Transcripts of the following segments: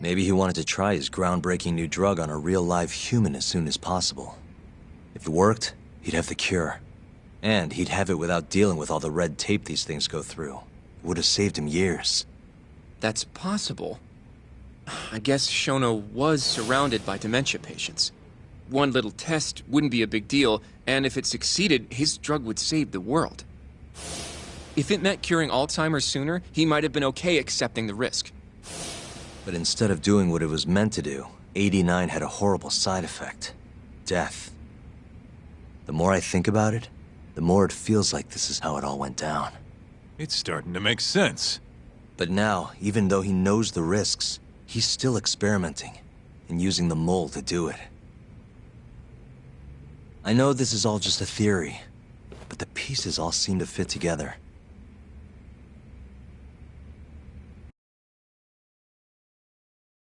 Maybe he wanted to try his groundbreaking new drug on a real live human as soon as possible. If it worked, he'd have the cure. And he'd have it without dealing with all the red tape these things go through. It would have saved him years. That's possible. I guess Shono was surrounded by dementia patients. One little test wouldn't be a big deal, and if it succeeded, his drug would save the world. If it meant curing Alzheimer's sooner, he might have been okay accepting the risk. But instead of doing what it was meant to do, 89 had a horrible side effect. Death. The more I think about it, the more it feels like this is how it all went down. It's starting to make sense. But now, even though he knows the risks, he's still experimenting and using the mole to do it. I know this is all just a theory, but the pieces all seem to fit together.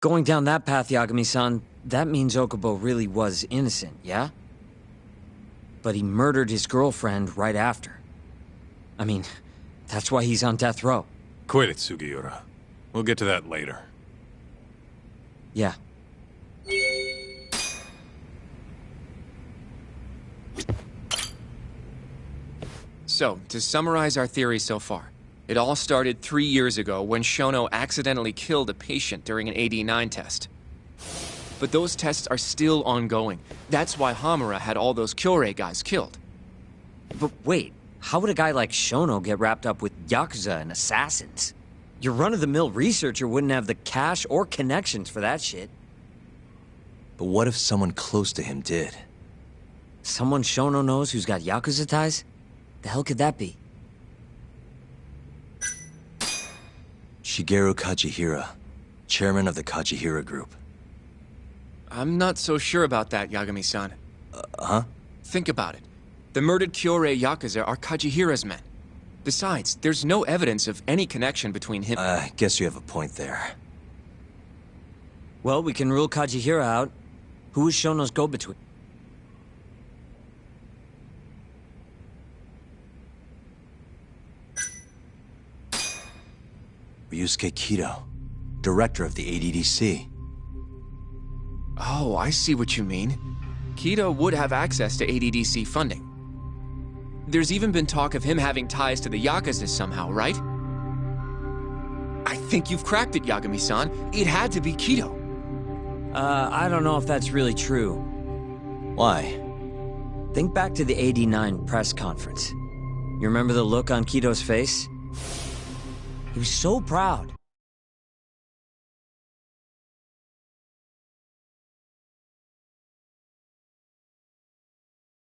Going down that path, Yagami-san, that means Okubo really was innocent, yeah? But he murdered his girlfriend right after. I mean, that's why he's on death row. Quit it, Sugiura. We'll get to that later. Yeah. So, to summarize our theory so far, it all started 3 years ago when Shono accidentally killed a patient during an AD9 test. But those tests are still ongoing. That's why Hamura had all those Kyorei guys killed. But wait, how would a guy like Shono get wrapped up with Yakuza and assassins? Your run-of-the-mill researcher wouldn't have the cash or connections for that shit. But what if someone close to him did? Someone Shono knows who's got Yakuza ties? The hell could that be? Shigeru Kajihira, chairman of the Kajihira Group. I'm not so sure about that, Yagami-san. Huh? Think about it. The murdered Kyorei Yakuza are Kajihira's men. Besides, there's no evidence of any connection between him— I guess you have a point there. Well, we can rule Kajihira out. Who is Shono's go-between? Ryusuke Kido, director of the ADDC. Oh, I see what you mean. Kido would have access to ADDC funding. There's even been talk of him having ties to the Yakuza somehow, right? I think you've cracked it, Yagami-san. It had to be Kido. I don't know if that's really true. Why? Think back to the AD9 press conference. You remember the look on Kido's face? He was so proud.